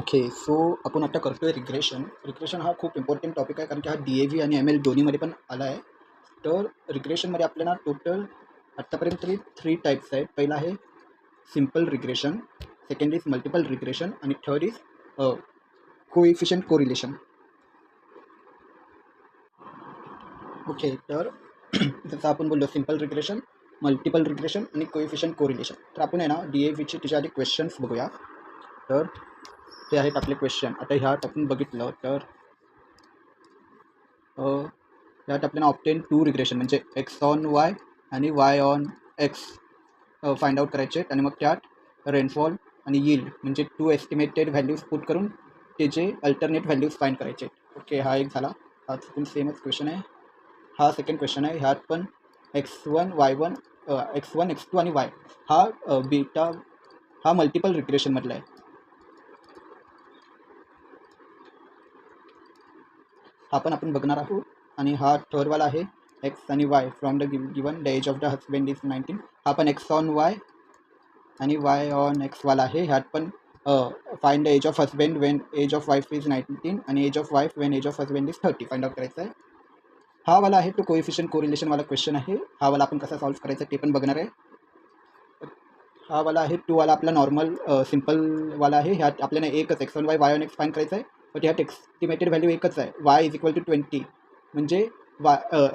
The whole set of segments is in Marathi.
ओके. सो आपण आता करतोय रिग्रेशन. रिग्रेशन हा खूप इम्पॉर्टंट टॉपिक आहे, कारण की हा DAV आणि ML दोन्हीमध्ये पण आला आहे. तर रिग्रेशनमध्ये आपल्याला टोटल आत्तापर्यंत तरी 3 टाईप्स आहेत. पहिला आहे simple regression, second is multiple regression आणि third is coefficient correlation. Okay. तर जसं आपण बोललो सिम्पल रिग्रेशन, मल्टिपल रिग्रेशन आणि कोइफिशियंट कोरिलेशन. तर आपण आहे ना DAVचे त्याच्या आधी क्वेश्चन्स बघूया. तर ते आहेत आपले क्वेश्चन. आता ह्यात आपण बघितलं तर त्यात आपल्याला ऑप्टेन 2 रिग्रेशन म्हणजे एक्स ऑन वाय आणि Y on x find out करायचे आहेत. आणि मग त्यात रेनफॉल आणि यील्ड म्हणजे 2 एस्टिमेटेड व्हॅल्यूज पुट करून त्याचे अल्टरनेट व्हॅल्यूज फाइंड करायचे आहेत. ओके, हा एक झाला. हा पण सेमच क्वेश्चन आहे. हा सेकंड क्वेश्चन आहे. ह्यात पण x1 y1 x1 x2 आणि y हा बीटा हा मल्टिपल रिग्रेशनमधला आहे. हा पण आपण बघणार आहोत. आणि हा थर्डवाला आहे एक्स आणि Y from the given the age of the husband is 19. हा पण एक्स ऑन वाय आणि वाय ऑन एक्सवाला आहे. ह्यात पण find the age of husband when age of wife is 19 आणि age of wife when age of husband is 30 find out करायचं आहे. हा वाला आहे तो कोइफिशियंट कोरिलेशनवाला क्वेश्चन आहे. हा वाला आपण कसा सॉल्व्ह करायचा ते पण बघणार आहे. हा वाला आहे टू वाला आपला नॉर्मल सिम्पलवाला आहे. ह्यात आपल्याला एकच x on Y on x find करायचं आहे. पण ह्यात एस्टिमेटेड व्हॅल्यू एकच आहे, वाय इज इक्वल टू 20. म्हणजे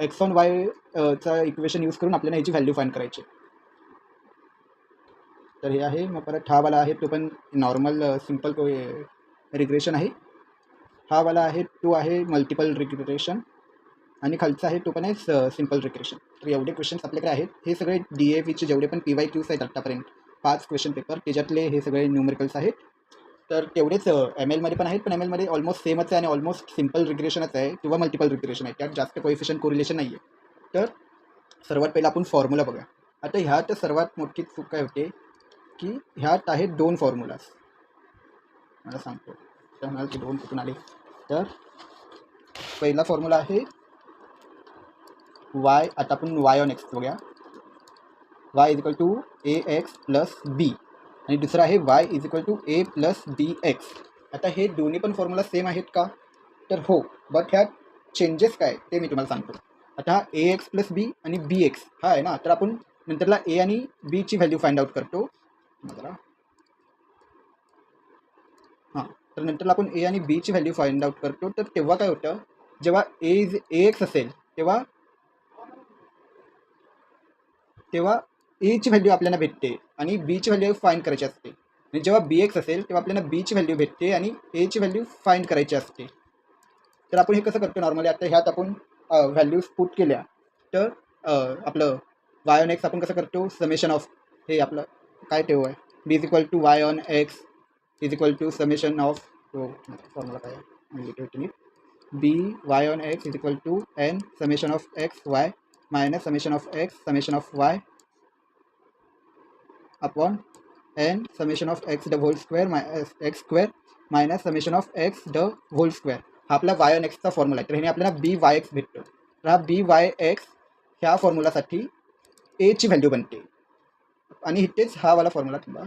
एक्स ऑन वाय चा इक्वेशन यूज करून आपल्याला ह्याची व्हॅल्यू फाइंड करायची. तर हे आहे. मग परत हा वाला आहे तो पण नॉर्मल सिम्पल रिग्रेशन आहे. हा वाला आहे तो आहे मल्टिपल रिग्रेशन आणि खालचा आहे तो पण आहे सिम्पल रिग्रेशन. तर एवढे क्वेश्चन्स आपल्याकडे आहेत. हे सगळे DAVचे जेवढे पण PYQs आहेत आत्तापर्यंत 5 क्वेश्चन पेपर, त्याच्यातले हे सगळे न्यूमेरिकल्स आहेत. तर तेवढेच MLमध्ये पण आहेत, पण MLमध्ये ऑलमोस्ट सेमच आहे आणि ऑलमोस्ट सिम्पल रिग्रेशनच आहे किंवा मल्टिपल रिग्रेशन आहे. त्यात जास्त कोइफिशियंट कोरिलेशन नाही आहे. तर सर्वात पहिला आपण फॉर्म्युला बघूया. आता ह्यात सर्वात मोठी चूक काय होते की ह्यात आहेत 2 फॉर्म्युलाज. मला सांगतो तर म्हणाल की 2 कुठून आले. तर पहिला फॉर्म्युला आहे वाय. आता आपण वाय ऑन एक्स बघूया. Y is equal to AX plus B आणि दुसरा आहे Y is equal to A plus BX. आता हे दोन्ही पण फॉर्म्युला सेम आहेत का? तर हो. बट ह्यात चेंजेस काय ते मी तुम्हाला सांगतो. आता हा AX प्लस बी आणि BX हा आहे ना, तर आपण नंतरला A आणि Bची व्हॅल्यू फाइंड आउट करतो. हां, तर नंतरला आपण A आणि Bची व्हॅल्यू फाइंड आउट करतो. तर तेव्हा काय होतं, जेव्हा AX असेल तेव्हा Aची व्हॅल्यू आपल्याला भेटते आणि Bची व्हॅल्यू फाइंड करायची असते. आणि जेव्हा BX असेल तेव्हा आपल्याला Bची व्हॅल्यू भेटते आणि Aची व्हॅल्यू फाइंड करायची असते. तर आपण हे कसं करतो नॉर्मली. आता ह्यात आपण व्हॅल्यूज पुट केल्या तर आपलं वाय ऑन एक्स आपण कसं करतो, समेशन ऑफ हे आपलं काय ते आहे B is equal to Y on X is equal to summation of formula काय आहे B Y on X is equal to N summation of X Y minus summation of X summation of Y upon N summation of X the whole square X square minus summation of X the whole square. हा आपला वाय ऑन एक्सचा फॉर्म्युला आहे. तर ह्याने आपल्याला BYX भेटतो. तर हा BYX ह्या फॉर्म्युलासाठी Aची व्हॅल्यू बनते आणि इथेच हा वाला फॉर्म्युला तुला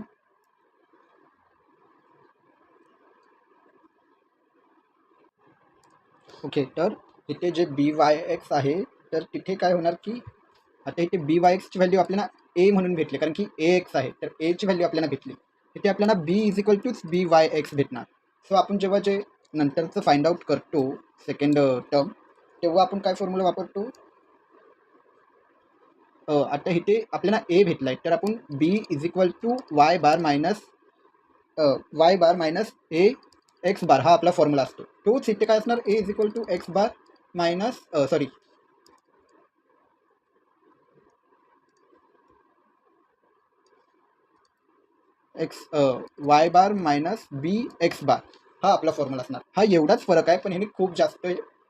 ओके. तर इथे जे BYX आहे तर तिथे काय होणार की आता इथे BYXची व्हॅल्यू आपल्याला A म्हणून भेटली, कारण की AX आहे. तर Aची व्हॅल्यू आपल्याला भेटली. इथे आपल्याला B is equal to BYX भेटणार. सो आपण जेव्हा जे नंतरचं फाइंड आउट करतो सेकंड टर्म, तेव्हा आपण काय फॉर्म्युला वापरतो. आता इथे आपल्याला A भेटला आहे, तर आपण B is equal to Y bar minus AX bar हा आपला फॉर्म्युला असतो. तोच इथे काय असणार, A is equal to X bar minus Y bar minus BX bar हा आपला फॉर्म्युला असणार. हा एवढाच फरक आहे, पण ह्याने खूप जास्त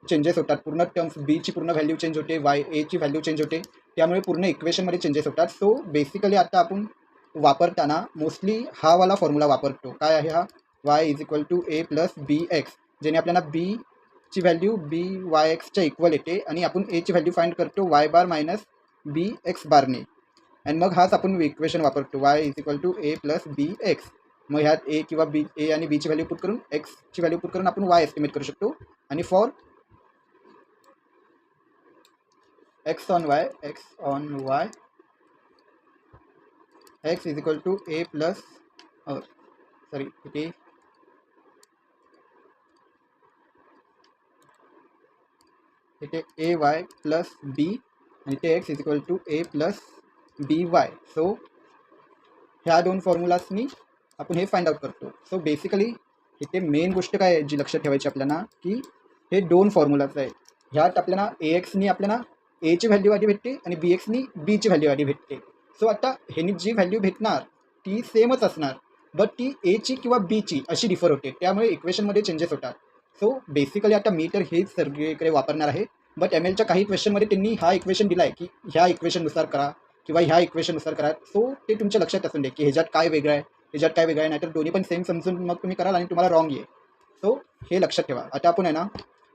चेंजेस होतात. पूर्ण टर्म्स Bची पूर्ण व्हॅल्यू चेंज होते, Aची व्हॅल्यू चेंज होते, त्यामुळे पूर्ण इक्वेशनमध्ये चेंजेस होतात. सो बेसिकली आता आपण वापरताना मोस्टली हा वाला फॉर्म्युला वापरतो. काय आहे हा, Y is equal to A plus BX, ज्याने आपल्याला Bची व्हॅल्यू BYXच्या इक्वल येते आणि आपण Aची व्हॅल्यू फाइंड करतो वाय बार मायनस BX बारने. आणि मग हाच आपण इक्वेशन वापरतो Y is equal to A plus BX. मग ह्यात ए किंवा बी, ए आणि बीची व्हॅल्यू पुट करून एक्सची व्हॅल्यू पुट करून आपण वाय एस्टिमेट करू शकतो. आणि for X on Y X is equal to A plus sorry इथे ए वाय प्लस बी आणि ते X is equal to A plus B Y. So ह्या दोन फॉर्म्युलासनी आपण हे फाइंड आउट करतो. सो बेसिकली इथे मेन गोष्ट काय आहे जी लक्षात ठेवायची आपल्याला, की हे दोन फॉर्म्युलाज आहेत. ह्यात आपल्याला ए एक्सनी आपल्याला एची व्हॅल्यू आधी भेटते आणि बी एक्सनी बीची व्हॅल्यू आधी भेटते. सो आता ह्यानी जी व्हॅल्यू भेटणार ती सेमच असणार, बट ती एची किंवा बीची अशी डिफर होते, त्यामुळे इक्वेशनमध्ये चेंजेस होतात. सो बेसिकली आता मी तर हेच सगळीकडे वापरणार आहे, बट एम एलच्या काही क्वेश्चनमध्ये त्यांनी हा इक्वेशन दिला आहे की ह्या इक्वेशननुसार करा किंवा ह्या इक्वेशननुसार करा. सो ते तुमच्या लक्षात असून दे की ह्याच्यात काय वेगळं आहे, ह्याच्यात काय वेगळं आहे, नाहीतर दोन्ही पण सेम समजून मग तुम्ही कराल आणि तुम्हाला रॉंग येईल. सो हे लक्षात ठेवा. आता आपण आहे ना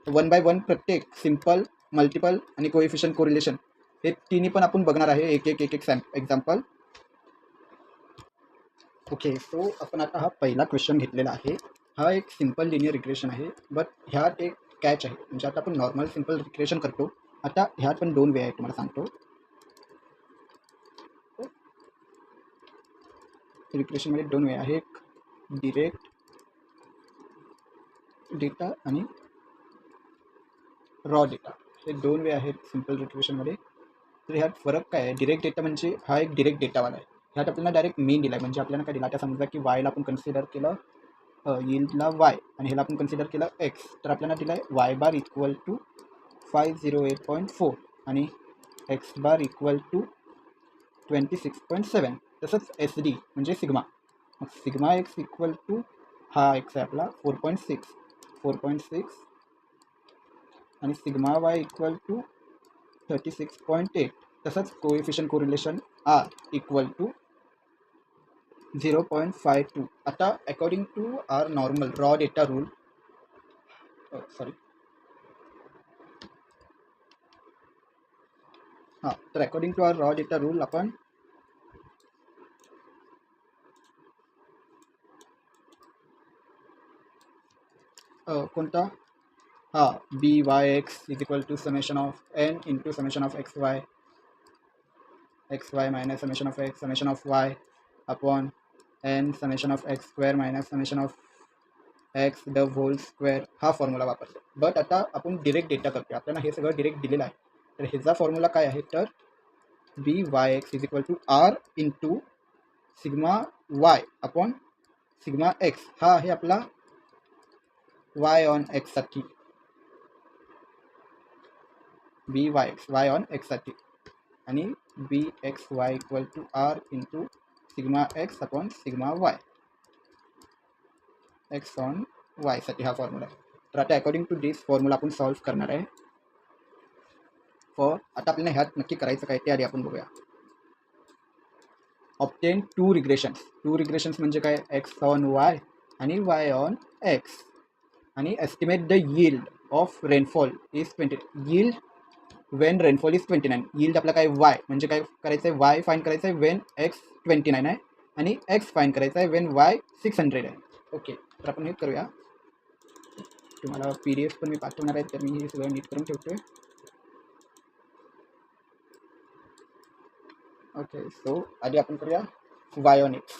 1 बाय 1 प्रत्येक सिम्पल, मल्टिपल आणि कोएफिशियंट कोरिलेशन हे तिन्ही पण आपण बघणार आहे एक एक एक्झाम्पल. ओके, सो आपण आता हा पहिला क्वेश्चन घेतलेला आहे. हा एक सिम्पल लिनियर रिग्रेशन आहे, बट ह्यात एक कॅच आहे. म्हणजे आता आपण नॉर्मल सिम्पल रिग्रेशन करतो, आता ह्यात पण दोन वे आहेत तुम्हाला सांगतो. रिग्रेशनमध्ये दोन वे आहे, एक डिरेक्ट डेटा आणि रॉ डेटा, हे दोन वे आहेत सिम्पल रिग्रेशनमध्ये. तर ह्यात फरक काय आहे, डिरेक्ट डेटा म्हणजे हा एक डिरेक्ट डेटावाला आहे. ह्यात आपल्याला डायरेक्ट मीन दिला आहे, म्हणजे आपल्याला काय दिला, आता समजा की वायला आपण कन्सिडर केलं यील्डला वाय आणि ह्याला आपण कन्सिडर केलं एक्स. तर आपल्याला दिला आहे वाय बार इक्वल टू 508.4 आणि एक्स बार इक्वल टू 26.7. तसंच एस डी म्हणजे सिग्मा, मग सिग्मा एक्स इक्वल टू हा एक्स आहे आपला 4.6 आणि सिग्मा वाय इक्वल टू 36.8. तसंच coefficient correlation R equal to 0.52. आता according to our normal raw data rule, तर according to our raw data rule आपण कोणता B Y X is equal to summation of N into summation of X Y minus summation of Y upon N summation of X square minus summation of X the whole square हा फॉर्म्युला वापरतो. बट आता आपण डिरेक्ट डेटा करतो, आपल्याला हे सगळं डिरेक्ट दिलेलं आहे. तर ह्याचा फॉर्म्युला काय आहे, तर B Y X is equal to R into sigma Y upon sigma X. हा आहे आपला वाय ऑन एक्ससाठी, बी वाय ऑन एक्ससाठी, आणि B X Y equal to R into sigma X upon sigma Y X on वायसाठी हा फॉर्म्युला आहे. तर आता अकॉर्डिंग टू दिस फॉर्म्युला आपण सॉल्व्ह करणार आहे. आता आपल्याला ह्यात नक्की करायचं काय ते आधी आपण बघूया. ऑब्टेन टू रिग्रेशन्स म्हणजे काय, एक्स ऑन वाय आणि वाय ऑन एक्स, आणि estimate the yield of rainfall is 20. Yield Wien rainfall is 29. Yield आपला काय वाय म्हणजे काय करायचं आहे, वाय फाईन करायचं आहे वेन एक्स 29 आहे आणि एक्स फाईन करायचं आहे वेन वाय 600 आहे. ओके, तर आपण हे करूया. तुम्हाला PDF पण मी पाठवणार आहे, तर मी हे सगळं नीट करून ठेवतोय. ओके, सो आधी आपण करूया वाय ऑन एक्स.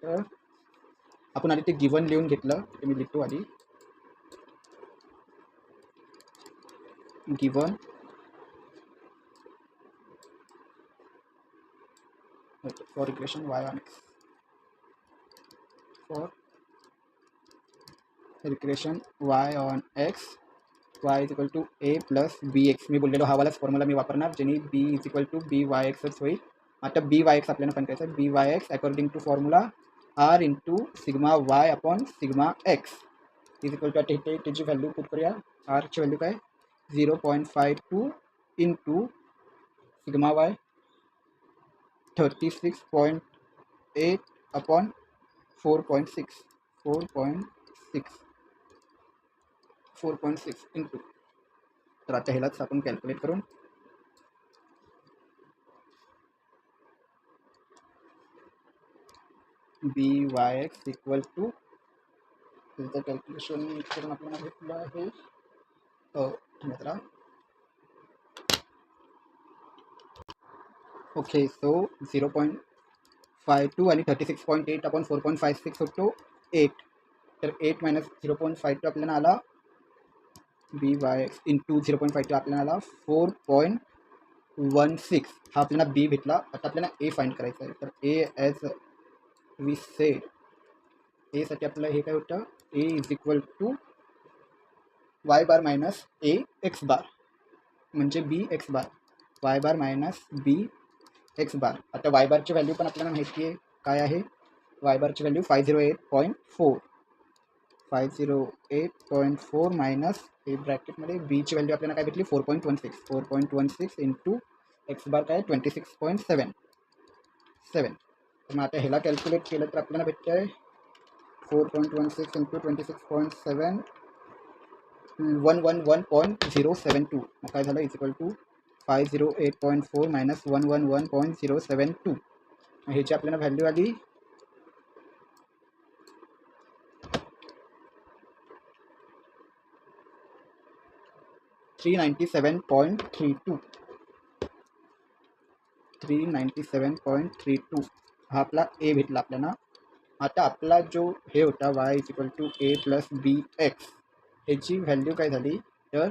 तर आपण आधी ते गिवन लिहून घेतलं, ते मी लिहितो आधी. Given for equation y on x, for equation y on x y is equal to a plus bx. मी बोललेलो हा वालाच फॉर्म्युला मी वापरणार, ज्याने b is equal to B Y एक्सच होईल. आता बी वाय एक्स आपल्याला पण करायचं आहे, B Y X according to formula R into sigma Y upon sigma X is equal to, आता इथे त्याची व्हॅल्यू पुट करूया. आरची व्हॅल्यू काय 0.52 into sigma Y 36.8 upon 4.6 into. तर आता ह्यालाच आपण कॅल्क्युलेट करून बी वाय एक्स इक्वल टू त्याचं कॅल्क्युलेशन करून आपल्याला भेटलं आहे मित्रा. ओके सो 0.52 आणि 36.8 आपण 4.56 होतो 8. तर 8 मायनस 0.52 आपल्याला आला बी वाय एक्स इंटू 0.52 आपल्याला आला 4.16. हा आपल्याला बी भेटला. आता आपल्याला ए फाइंड करायचं आहे. तर ए ॲज वी सेड एसाठी आपल्याला हे काय होतं A is equal to Y bar minus A X bar म्हणजे B X bar Y bar minus B X bar. आता वाय बारची व्हॅल्यू पण आपल्याला माहिती आहे काय आहे. वाय बारची व्हॅल्यू 508.4 508.4 मायनस ए ब्रॅकेटमध्ये बीची व्हॅल्यू आपल्याला काय भेटली 4.16 इंटू एक्स बार काय 26.7. तर मग आता ह्याला कॅल्क्युलेट केलं तर आपल्याला भेटतं आहे 4.16 इंटू 26.7 111.072. मग काय झालं इज इक्वल टू 508.4 मायनस 111.072. ह्याची आपल्याला व्हॅल्यू आली 397.32. 397.32 हा आपला ए भेटला आपल्याला. आता आपला जो हे होता Y is equal to A plus B X ह्याची व्हॅल्यू काय झाली तर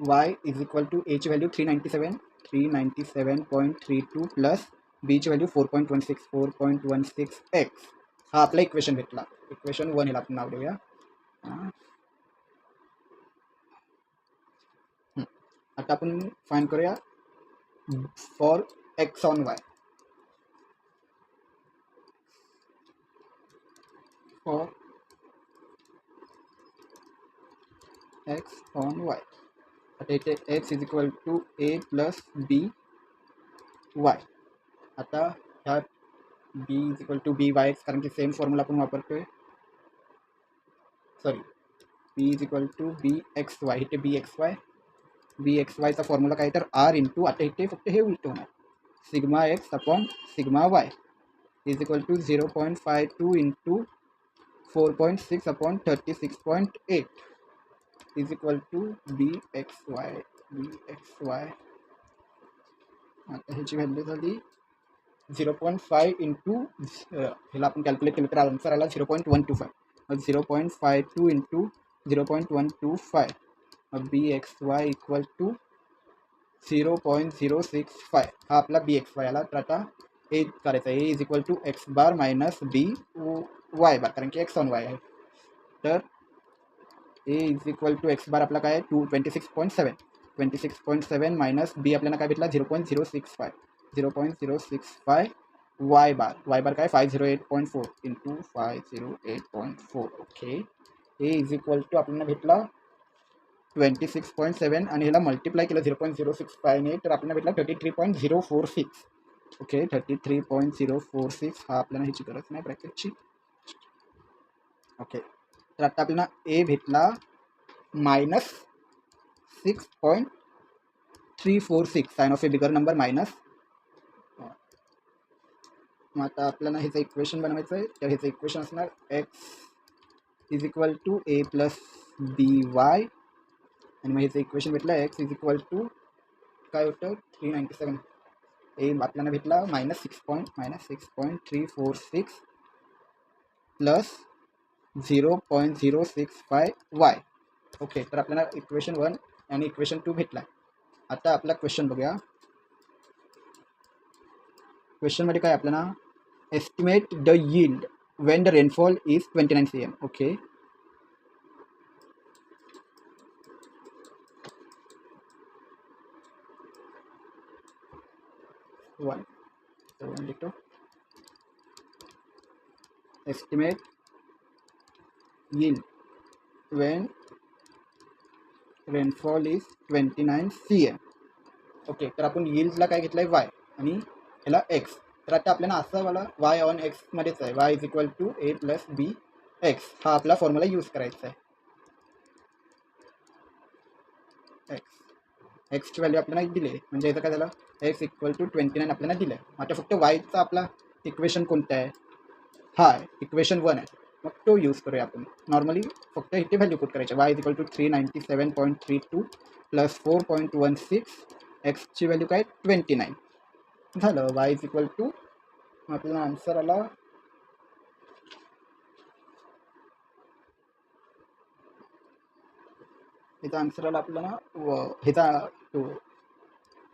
वाय इज इक्वल टू एची व्हॅल्यू 397.32 प्लस बीची व्हॅल्यू 4.16 एक्स हा आपला इक्वेशन भेटला. इक्वेशन 1 ह्याला आपण नाव देऊया. आता आपण फाइंड करूया for X on Y. For X on Y आता इथे X is equal to A plus B Y. आता ह्या B is equal to B Y X कारण की सेम फॉर्म्युला आपण वापरतोय. Sorry B is equal to B X Y. इथे बी एक्स वायचा फॉर्म्युला काय तर आर इंटू आता इथे फक्त हे उलट होणार sigma X upon sigma Y is equal to 0.52 into 4.6 upon 36.8 is equal to B X Y. आता ह्याची व्हॅल्यू झाली 0.5 इंटू ह्याला आपण कॅल्क्युलेट केलं तर आन्सर आला 0.125. 0.52 into 0.125 B X Y equal to 0.065 हा आपला बी एक्स वाय आला. तर आता ए करायचा A is equal to X bar minus B Y bar कारण की एक्स ऑन वाय आहे. तर A is equal to X bar आपला काय आहे 26.7 मायनस बी आपल्याला काय भेटला 0.065 वाय बार काय 508.4 into 508.4. Okay A is equal to आपल्याला भेटला 26.7 आणि ह्याला मल्टिप्लाय केलं 0.065 तर आपल्याला भेटला 33.046. ओके 33.046 हा आपल्याला ह्याची गरज नाही ब्रॅकेटची. ओके तर आता आपल्याला ए भेटला -6.346 sign of a bigger number minus. मग आता आपल्याला ह्याचं इक्वेशन बनवायचं आहे. तर ह्याचं इक्वेशन असणार X is equal to A plus B Y आणि मग ह्याचं इक्वेशन भेटलं एक्स इज इक्वल टू काय होतं 397 ए आपल्याला भेटला -6.346 प्लस 0.065 वाय. ओके तर आपल्याला इक्वेशन 1 आणि इक्वेशन 2 भेटला. आता आपला क्वेश्चन बघूया. क्वेश्चनमध्ये काय आपल्याला estimate the yield when the rainfall is 29 cm. Okay one लिखो estimate yield when rainfall is 29 cm. Okay तर आपण यील्डला काय घेतलं आहे वाय आणि ह्याला एक्स. तर आता आपल्याला असं वाला वाय ऑन एक्समध्येच आहे Y is equal to A plus B X हा आपला फॉर्म्युला यूज करायचा आहे. एक्स एक्सची व्हॅल्यू आपल्याला दिली आहे, म्हणजे याचं काय झालं, एक्स इक्वल टू 29 आपल्याला दिलं आहे. आता फक्त वायचा आपला इक्वेशन कोणतं आहे, हा इक्वेशन 1 आहे, मग तो यूज करूया आपण. नॉर्मली फक्त इथे व्हॅल्यू पुट करायचे, Y is equal to 397.32 plus 4.16, एक्सची व्हॅल्यू काय 29 झालं. वाय इज इक्वल टू, आपल्याला आन्सर आला ह्याचा आन्सर आला आपल्याला ह्याचा तो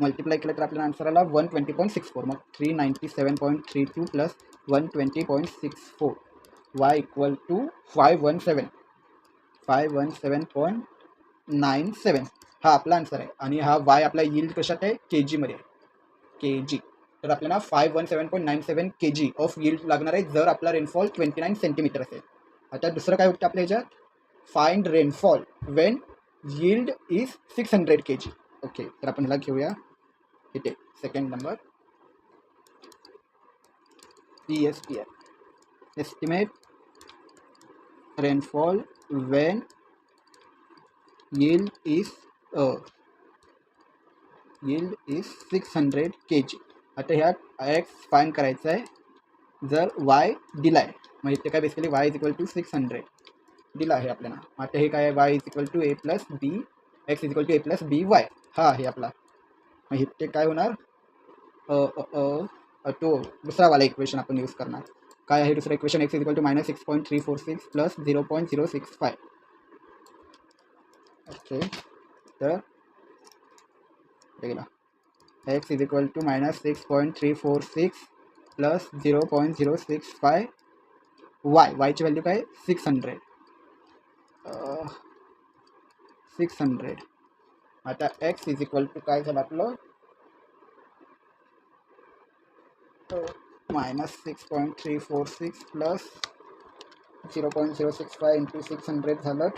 मल्टिप्लाय केलं तर आपल्याला आन्सर आला 120.64. मग 397.32 प्लस 120.64 वाय इक्वल टू 517.97 हा आपला आन्सर आहे. आणि हा वाय आपला यील्ड कशात आहे, के जीमध्ये आहे, के जी. तर आपल्याला 517.97 के जी ऑफ यील्ड लागणार आहे जर आपला रेनफॉल 29 सेंटीमीटर असेल. आता दुसरं काय होतं आपल्या ह्याच्यात, find rainfall when yield is 600 K G. Okay, तर आपण ह्याला घेऊया इथे second number, ESPR, estimate rainfall when yield is 600 kg. आता ह्यात एक्स फाइंड करायचं आहे जर वाय दिला आहे, मग इथे काय basically Y is equal to 600 दिला आहे आपल्याला. आता हे काय आहे, Y is equal to A plus B, X is equal to A plus B Y, हा आहे आपला. मग इथे काय होणार, तो दुसरावाला इक्वेशन आपण यूज करणार. काय आहे दुसरं equation, X is equal to -6.346 plus 0.065. Okay, तर गेला X is equal to -6.346 plus 0.065 Y, वायची व्हॅल्यू काय 600. आता एक्स इज इक्वल टू काय झालं आपलं -6.346 प्लस 0.065 इंटू 600 झालं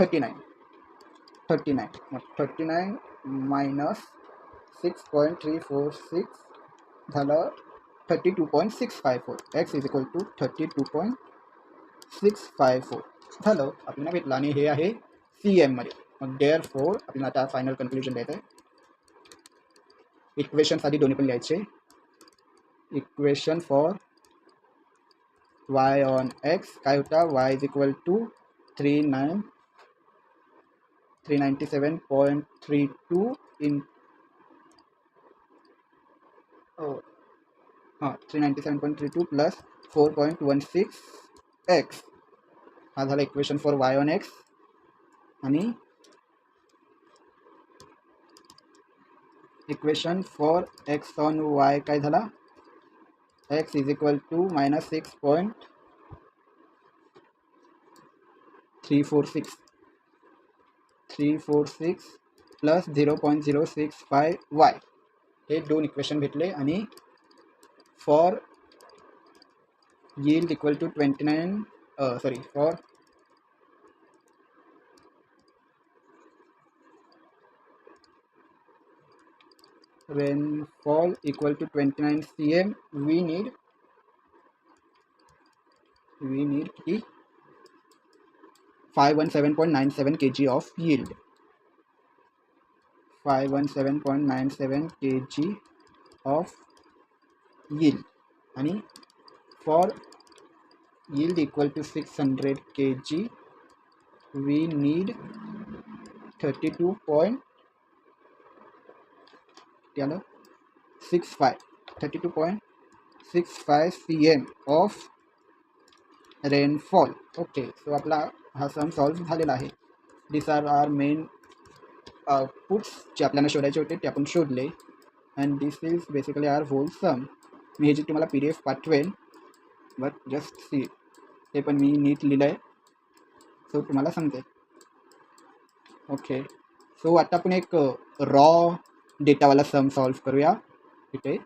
39. मग 39 मायनस 6.346 झालं 32.654. एक्स इज इक्वल टू 32.654 झालं आपल्याला भेटलं. आणि हे आहे CM मध्ये. मग देअर फोर आपल्याला आता फायनल कन्क्लुजन द्यायचं आहे. इक्वेशन्स आधी दोन्ही पण लिहायचे. Equation for y on x काय होता, y is equal to 397.32 in 397.32 plus 4.16 x, हा झाला equation for y on x. आणि equation for x on y काय झाला, x is equal to -6.346 plus 0.065 y, हे दोन इक्वेशन भेटले. आणि for yield equal to 29 for rainfall equal to 29 cm we need 517.97 kg of yield. 517.97 kg of yield. आणि for yield equal to 600 kg we need 32.65 cm of rainfall. Okay, so आपला हा सम सॉल्व झालेला आहे. दिस आर मेन पुट्स जे आपल्याला शोधायचे होते ते आपण शोधले. And this is basically our whole sum. मी ह्याची तुम्हाला PDF पाठवेन, बट जस्ट सी, ते पण मी नीट लिहिलं आहे सो तुम्हाला समजेल. ओके, सो आता आपण एक रॉ डेटावाला सम सॉल्व करूया इथे.